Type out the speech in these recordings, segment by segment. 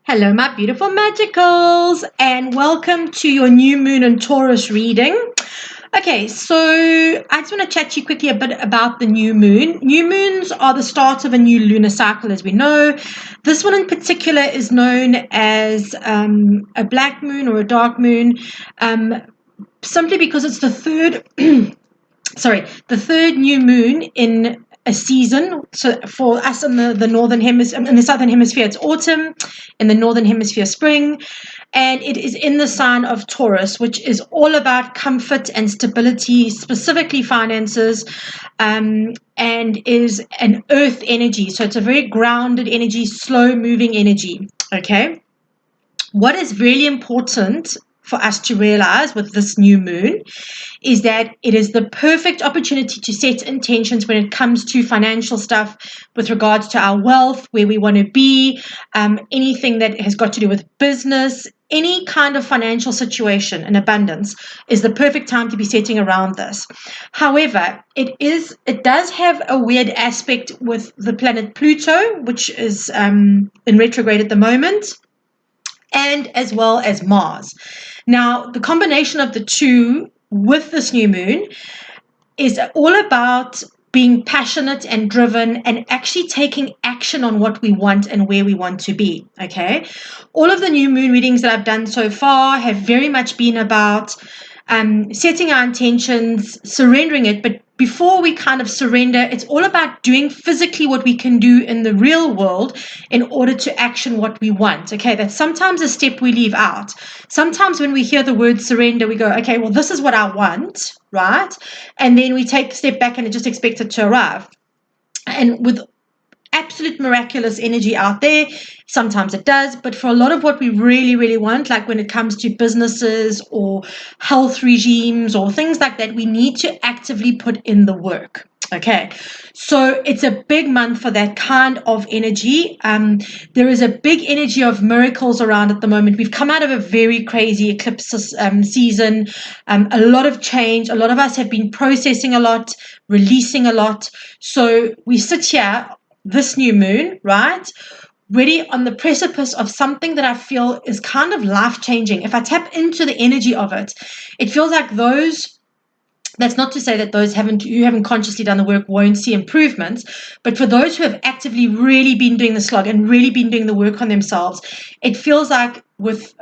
Hello, my beautiful magicals, and welcome to your new moon and Taurus reading. Okay, so I just want to chat to you quickly a bit about the new moon. New moons are the start of a new lunar cycle, as we know. This one in particular is known as a black moon or a dark moon, simply because it's the third, the third new moon in a season. So for us in the northern hemisphere, in the southern hemisphere, it's autumn. In the northern hemisphere, spring. And it is in the sign of Taurus, which is all about comfort and stability, specifically finances, and is an earth energy. So it's a very grounded energy, slow moving energy. Okay. What is really important for us to realize with this new moon is that it is the perfect opportunity to set intentions when it comes to financial stuff with regards to our wealth, where we want to be, anything that has got to do with business, any kind of financial situation and abundance is the perfect time to be setting around this. However, it does have a weird aspect with the planet Pluto, which is in retrograde at the moment, and as well as Mars. Now, the combination of the two with this new moon is all about being passionate and driven and actually taking action on what we want and where we want to be, okay? All of the new moon readings that I've done so far have very much been about setting our intentions, surrendering it, but before we kind of surrender, it's all about doing physically what we can do in the real world in order to action what we want. Okay, that's sometimes a step we leave out. Sometimes when we hear the word surrender, we go, okay, well, this is what I want, right? And then we take a step back and just expect it to arrive. And with absolute miraculous energy out there, sometimes it does, but for a lot of what we really want, like when it comes to businesses or health regimes or things like that, we need to actively put in the work. Okay, so it's a big month for that kind of energy. There is a big energy of miracles around at the moment. We've come out of a very crazy eclipse season, a lot of change. A lot of us have been processing a lot, releasing a lot. So we sit here this new moon, right? Ready on the precipice of something that I feel is kind of life-changing. If I tap into the energy of it, it feels like that's not to say that those who haven't consciously done the work won't see improvements, but for those who have actively really been doing the slog and really been doing the work on themselves, it feels like with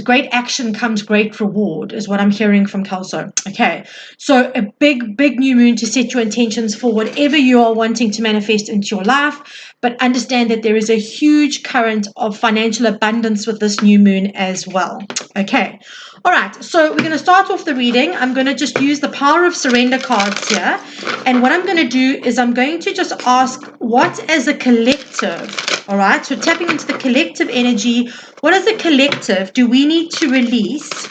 great action comes great reward, is what I'm hearing from Kelso. Okay, so a big new moon to set your intentions for whatever you are wanting to manifest into your life, but understand that there is a huge current of financial abundance with this new moon as well. Okay, all right, so we're going to start off the reading. I'm going to just use the power of surrender cards here, and what I'm going to do is I'm going to just ask, what as a collective, all right, so tapping into the collective energy, what as a collective do we need to release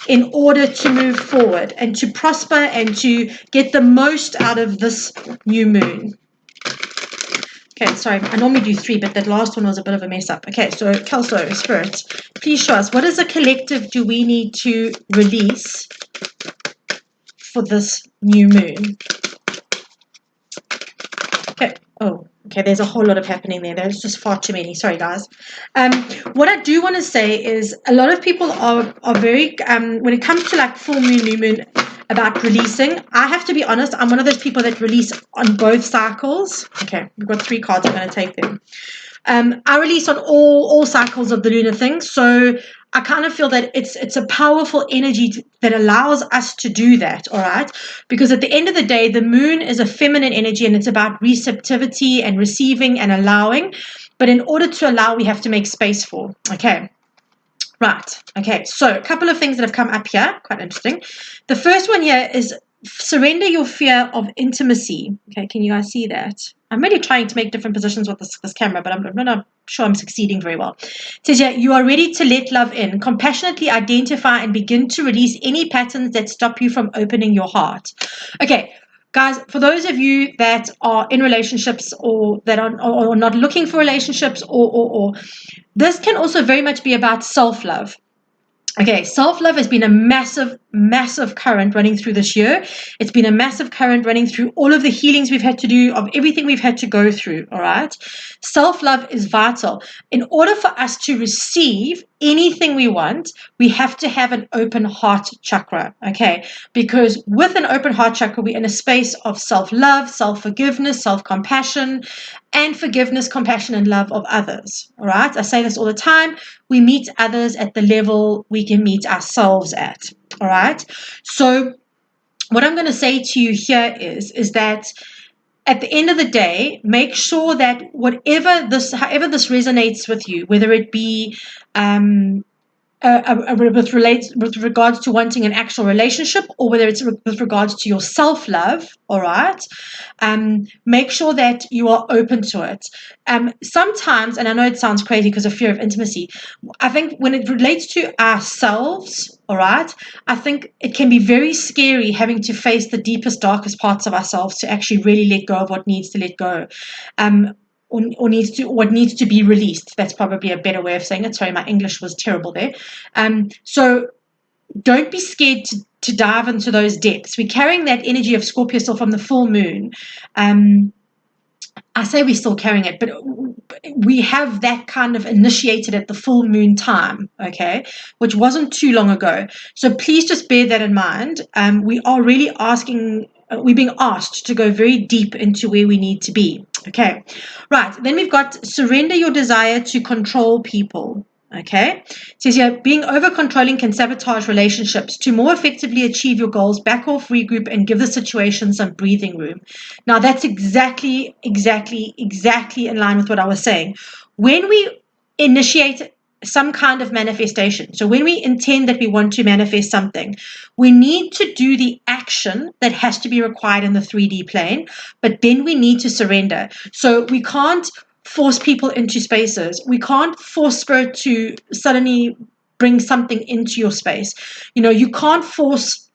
in order to move forward and to prosper and to get the most out of this new moon? Okay, sorry, I normally do 3, but that last one was a bit of a mess up. Okay, so Kelso, Spirit, please show us, what as a collective do we need to release for this new moon? Okay, oh, okay, there's a whole lot of happening there. There's just far too many. Sorry, guys. What I do want to say is a lot of people are very, when it comes to like full moon, new moon, about releasing, I have to be honest, I'm one of those people that release on both cycles. Okay, we've got 3 cards, I'm going to take them. I release on all cycles of the lunar thing, so I kind of feel that it's a powerful energy that allows us to do that, all right? Because at the end of the day, the moon is a feminine energy and it's about receptivity and receiving and allowing. But in order to allow, we have to make space for, okay? Right, okay, so a couple of things that have come up here, quite interesting. The first one here is surrender your fear of intimacy. Okay, can you guys see that? I'm really trying to make different positions with this camera, but I'm not sure I'm succeeding very well. It says here, you are ready to let love in. Compassionately identify and begin to release any patterns that stop you from opening your heart. Okay, guys, for those of you that are in relationships or that are or not looking for relationships, or this can also very much be about self-love. Okay, self-love has been a massive massive current running through this year. It's been a massive current running through all of the healings we've had to do, of everything we've had to go through, all right? Self-love is vital. In order for us to receive anything we want, we have to have an open heart chakra, okay? Because with an open heart chakra, we're in a space of self-love, self-forgiveness, self-compassion, and forgiveness, compassion, and love of others, all right? I say this all the time. We meet others at the level we can meet ourselves at, all right? So what I'm going to say to you here is that at the end of the day, make sure that however this resonates with you, whether it be with regards to wanting an actual relationship, or whether it's with regards to your self-love, all right, make sure that you are open to it. Sometimes, and I know it sounds crazy because of fear of intimacy, I think when it relates to ourselves, all right, I think it can be very scary having to face the deepest, darkest parts of ourselves to actually really let go of what needs to let go. Or what needs to be released. That's probably a better way of saying it. Sorry, my English was terrible there. So don't be scared to dive into those depths. We're carrying that energy of Scorpio still from the full moon. I say we're still carrying it, but we have that kind of initiated at the full moon time, okay, which wasn't too long ago. So please just bear that in mind. We are really we're being asked to go very deep into where we need to be. Okay, right. Then we've got surrender your desire to control people. Okay, it says here, being over controlling can sabotage relationships. To more effectively achieve your goals, back off, regroup, and give the situation some breathing room. Now, that's exactly in line with what I was saying. When we initiate some kind of manifestation, so when we intend that we want to manifest something, we need to do the action that has to be required in the 3D plane, but then we need to surrender. So we can't force people into spaces. We can't force spirit to suddenly bring something into your space. You can't force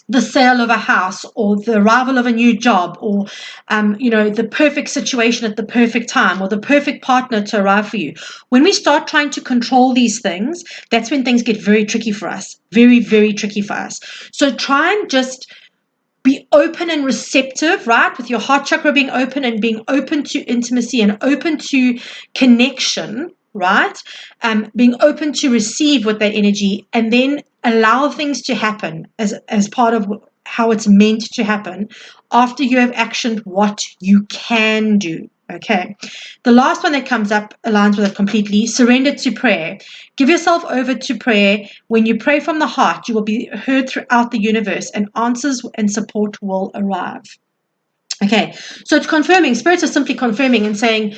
the sale of a house or the arrival of a new job or, the perfect situation at the perfect time or the perfect partner to arrive for you. When we start trying to control these things, that's when things get very tricky for us. Very, very tricky for us. So try and just be open and receptive, right? With your heart chakra being open and being open to intimacy and open to connection, right? Being open to receive with that energy and then allow things to happen as part of how it's meant to happen after you have actioned what you can do. Okay. The last one that comes up aligns with it completely. Surrender to prayer. Give yourself over to prayer. When you pray from the heart, you will be heard throughout the universe and answers and support will arrive. Okay. So it's confirming. Spirits are simply confirming and saying,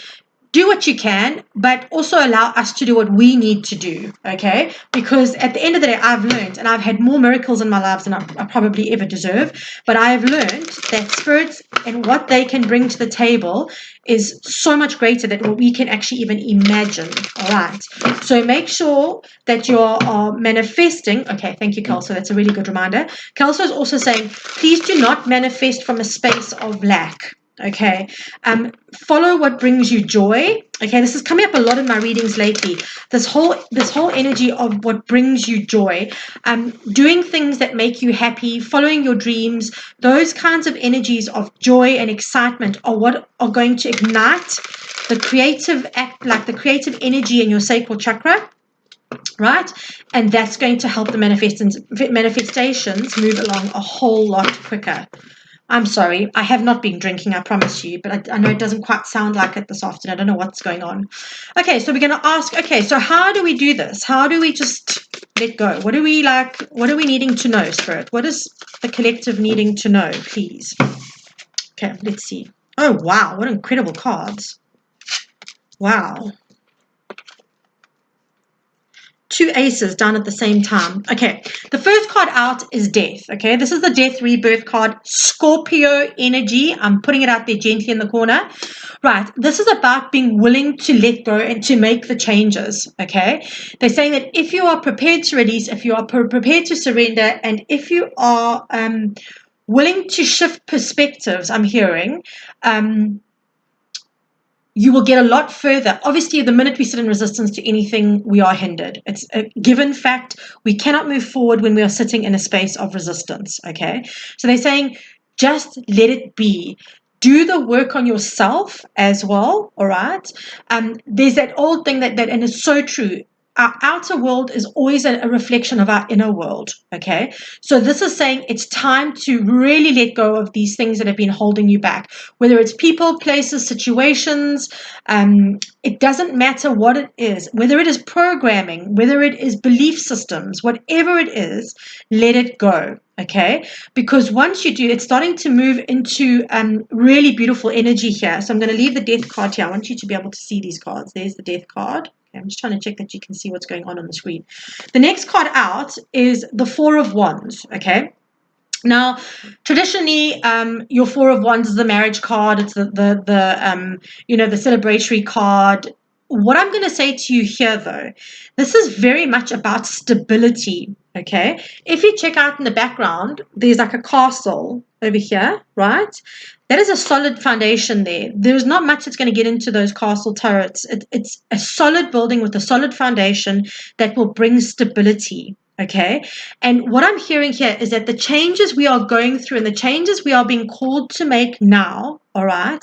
do what you can, but also allow us to do what we need to do, okay? Because at the end of the day, I've learned, and I've had more miracles in my lives than I probably ever deserve, but I have learned that spirits and what they can bring to the table is so much greater than what we can actually even imagine, all right? So make sure that you are manifesting. Okay, thank you, Kelso. That's a really good reminder. Kelso is also saying, please do not manifest from a space of lack. Okay, follow what brings you joy. Okay, this is coming up a lot in my readings lately. This whole energy of what brings you joy, doing things that make you happy, following your dreams. Those kinds of energies of joy and excitement are what are going to ignite the creative act, like the creative energy in your sacral chakra. Right, and that's going to help the manifestations move along a whole lot quicker. I'm sorry, I have not been drinking, I promise you, but I know it doesn't quite sound like it this afternoon. I don't know what's going on. Okay, so we're going to ask, okay, so how do we do this? How do we just let go? What are we needing to know, Spirit? What is the collective needing to know, please? Okay, let's see. Oh, wow, what incredible cards. Wow. 2 aces down at the same time. Okay, the first card out is death. Okay, this is the death rebirth card, Scorpio energy. I'm putting it out there gently in the corner. Right, this is about being willing to let go and to make the changes. Okay, they're saying that if you are prepared to release, if you are prepared to surrender, and if you are willing to shift perspectives, I'm hearing, you will get a lot further. Obviously, the minute we sit in resistance to anything, we are hindered. It's a given fact. We cannot move forward when we are sitting in a space of resistance, okay? So they're saying, just let it be. Do the work on yourself as well, all right? There's that old thing and it's so true. Our outer world is always a reflection of our inner world, okay? So this is saying it's time to really let go of these things that have been holding you back, whether it's people, places, situations. It doesn't matter what it is, whether it is programming, whether it is belief systems, whatever it is, let it go, okay? Because once you do, it's starting to move into really beautiful energy here. So I'm going to leave the death card here. I want you to be able to see these cards. There's the death card. I'm just trying to check that you can see what's going on the screen. The next card out is the Four of Wands, okay? Now, traditionally, your Four of Wands is the marriage card. It's the celebratory card. What I'm going to say to you here, though, this is very much about stability, okay? If you check out in the background, there's like a castle over here, right? That is a solid foundation there. There's not much that's going to get into those castle turrets. It's a solid building with a solid foundation that will bring stability, okay? And what I'm hearing here is that the changes we are going through and the changes we are being called to make now, all right,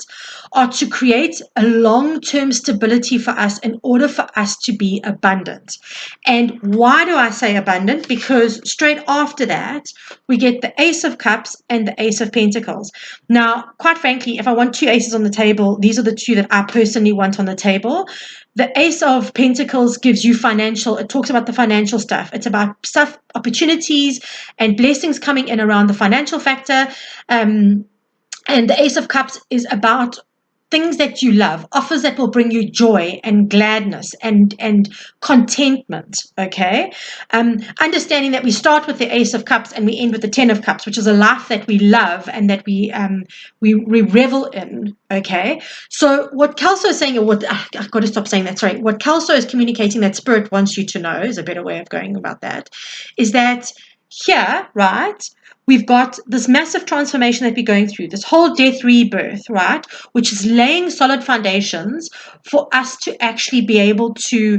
are to create a long-term stability for us in order for us to be abundant. And why do I say abundant? Because straight after that, we get the Ace of Cups and the Ace of Pentacles. Now, quite frankly, if I want two aces on the table, these are the two that I personally want on the table. The Ace of Pentacles gives you financial, it talks about the financial stuff. It's about stuff, opportunities and blessings coming in around the financial factor. And the Ace of Cups is about things that you love, offers that will bring you joy and gladness and contentment, okay? Understanding that we start with the Ace of Cups and we end with the Ten of Cups, which is a life that we love and that we revel in, okay? So what Kelso is saying, or I've got to stop saying that, sorry. What Kelso is communicating that Spirit wants you to know, is a better way of going about that, is that here, right, we've got this massive transformation that we're going through, this whole death rebirth, right, which is laying solid foundations for us to actually be able to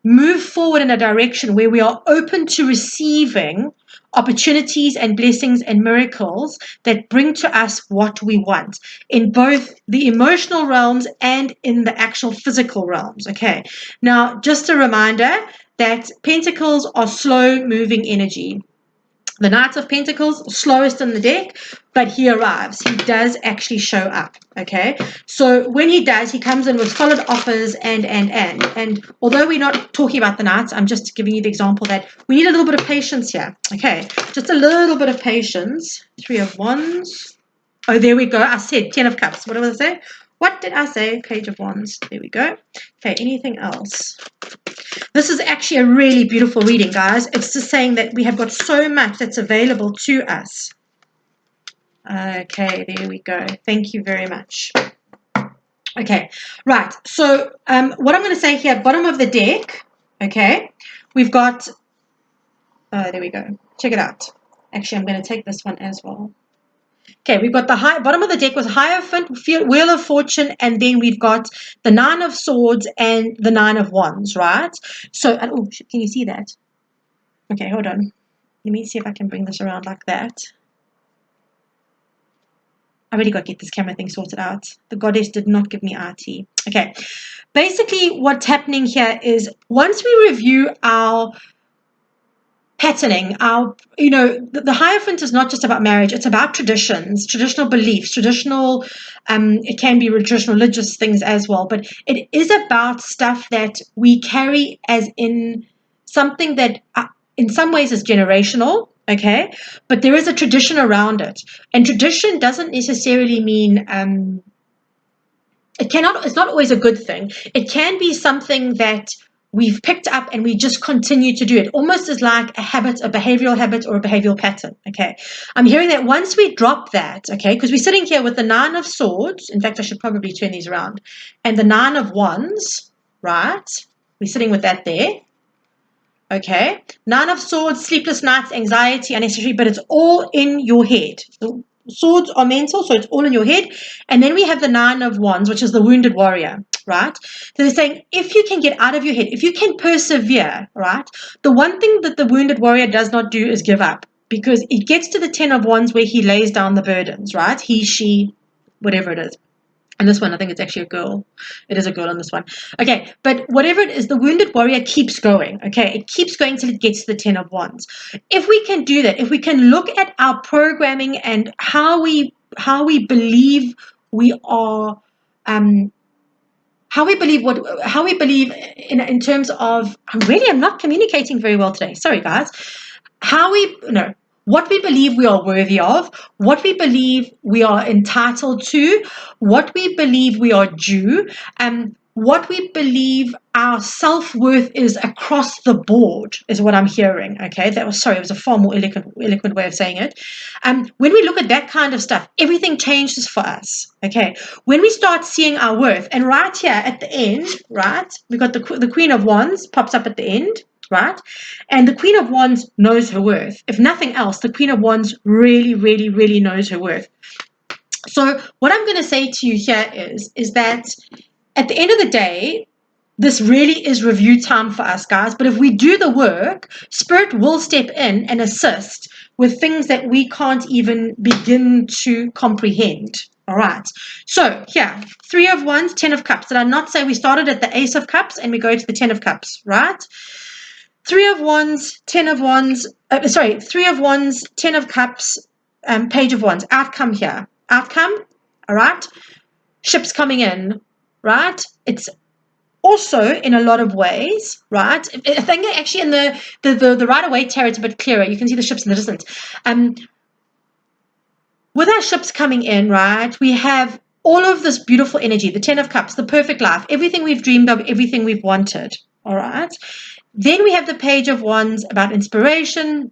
move forward in a direction where we are open to receiving opportunities and blessings and miracles that bring to us what we want in both the emotional realms and in the actual physical realms, okay? Now, just a reminder that pentacles are slow moving energy. The Knight of Pentacles, slowest in the deck, but he arrives. He does actually show up, okay? So when he does, he comes in with solid offers and although we're not talking about the Knights, I'm just giving you the example that we need a little bit of patience here, okay? Just a little bit of patience. Three of Wands. Oh, there we go. I said Ten of Cups. What did I say? What did I say? Page of Wands. There we go. Okay, anything else? This is actually a really beautiful reading, guys. It's just saying that we have got so much that's available to us. Okay, there we go. Thank you very much. Okay, right. So what I'm going to say here, bottom of the deck, okay, we've got, there we go. Check it out. Actually, I'm going to take this one as well. Okay, we've got the bottom of the deck was Hierophant, Wheel of Fortune, and then we've got the Nine of Swords and the Nine of Wands, right? So, oh, can you see that? Okay, hold on. Let me see if I can bring this around like that. I really got to get this camera thing sorted out. The goddess did not give me RT. Okay, basically what's happening here is once we review our patterning, the Hierophant is not just about marriage, it's about traditions, traditional beliefs, it can be traditional religious things as well, but it is about stuff that we carry as in something that in some ways is generational, okay, but there is a tradition around it, and tradition doesn't necessarily mean it's not always a good thing. It can be something that we've picked up and we just continue to do it, almost as like a habit, a behavioral habit or a behavioral pattern, okay? I'm hearing that once we drop that, okay, because we're sitting here with the Nine of Swords. In fact, I should probably turn these around. And the Nine of Wands, right? We're sitting with that there, okay? Nine of Swords, sleepless nights, anxiety, unnecessary, but it's all in your head. Swords are mental, so it's all in your head. And then we have the Nine of Wands, which is the wounded warrior, right? So they're saying if you can get out of your head, if you can persevere, right? The one thing that the wounded warrior does not do is give up, because it gets to the Ten of Wands where he lays down the burdens, right? He, she, whatever it is. And this one, I think it's actually a girl. It is a girl on this one. Okay, but whatever it is, the wounded warrior keeps going. Okay, it keeps going till it gets to the Ten of Wands. If we can do that, if we can look at our programming and how we believe we are, how we believe in terms of, I'm not communicating very well today. Sorry, guys. What we believe we are worthy of, what we believe we are entitled to, what we believe we are due, what we believe our self-worth is across the board is what I'm hearing. Okay, it was a far more eloquent way of saying it. When we look at that kind of stuff, everything changes for us. Okay, when we start seeing our worth, and right here at the end, right, we got the Queen of Wands pops up at the end, right? And the Queen of Wands knows her worth. If nothing else, the Queen of Wands really, really, really knows her worth. So what I'm going to say to you here is that at the end of the day, this really is review time for us, guys. But if we do the work, Spirit will step in and assist with things that we can't even begin to comprehend. All right. So here, Three of Wands, Ten of Cups. Did I not say we started at the Ace of Cups and we go to the Ten of Cups, right? Three of Wands, Ten of Wands, Three of Wands, Ten of Cups, Page of Wands. Outcome here. Outcome, all right? Ships coming in, right? It's also in a lot of ways, right? I think actually in the Rider Waite tarot, it's a bit clearer. You can see the ships in the distance. With our ships coming in, right, we have all of this beautiful energy, the Ten of Cups, the perfect life, everything we've dreamed of, everything we've wanted, all right? Then we have the Page of Wands about inspiration,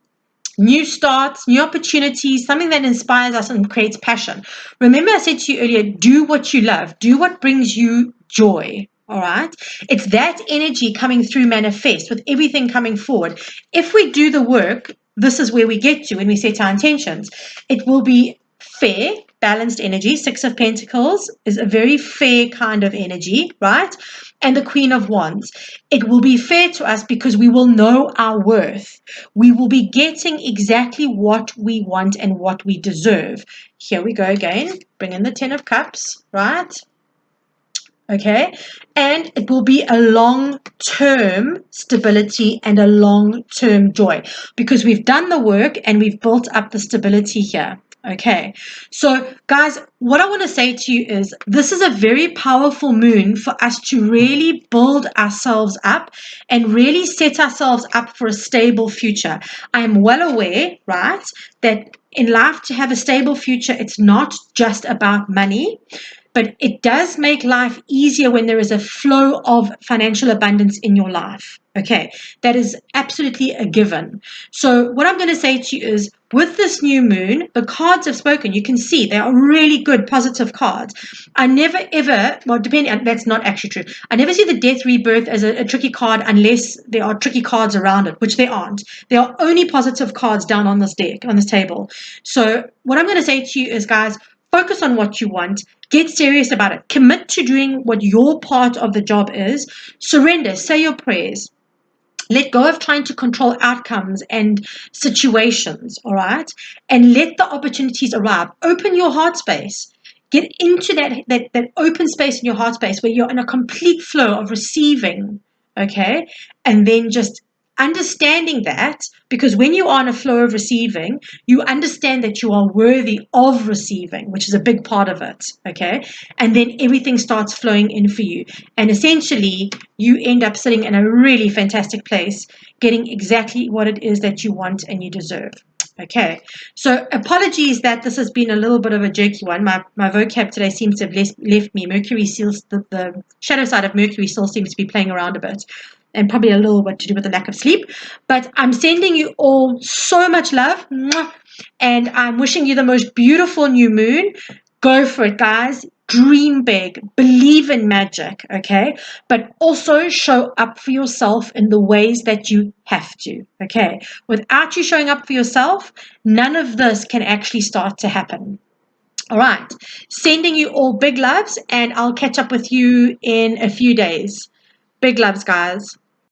new starts, new opportunities, something that inspires us and creates passion. Remember I said to you earlier, do what you love. Do what brings you joy. All right? It's that energy coming through manifest with everything coming forward. If we do the work, this is where we get to when we set our intentions. It will be fair, balanced energy. Six of Pentacles is a very fair kind of energy, right? And the Queen of Wands. It will be fair to us because we will know our worth. We will be getting exactly what we want and what we deserve. Here we go again. Bring in the Ten of Cups, right? Okay. And it will be a long-term stability and a long-term joy because we've done the work and we've built up the stability here. Okay, so guys, what I want to say to you is this is a very powerful moon for us to really build ourselves up and really set ourselves up for a stable future. I am well aware, right, that in life to have a stable future, it's not just about money, but it does make life easier when there is a flow of financial abundance in your life. Okay, that is absolutely a given. So what I'm going to say to you is with this new moon, the cards have spoken. You can see they are really good, positive cards. I never ever, well, that's not actually true. I never see the death rebirth as a tricky card unless there are tricky cards around it, which there aren't. There are only positive cards down on this deck, on this table. So what I'm going to say to you is, guys, focus on what you want. Get serious about it. Commit to doing what your part of the job is. Surrender. Say your prayers. Let go of trying to control outcomes and situations, all right? And let the opportunities arrive. Open your heart space. Get into that open space in your heart space where you're in a complete flow of receiving, okay? And then just understanding that, because when you are in a flow of receiving, you understand that you are worthy of receiving, which is a big part of it, okay? And then everything starts flowing in for you. And essentially, you end up sitting in a really fantastic place, getting exactly what it is that you want and you deserve. Okay, so apologies that this has been a little bit of a jerky one. My vocab today seems to have left me. Mercury seals, the shadow side of Mercury still seems to be playing around a bit, and probably a little bit to do with the lack of sleep. But I'm sending you all so much love, and I'm wishing you the most beautiful new moon. Go for it, guys. Dream big, believe in magic, okay? But also show up for yourself in the ways that you have to, okay? Without you showing up for yourself, none of this can actually start to happen. All right. Sending you all big loves, and I'll catch up with you in a few days. Big loves, guys.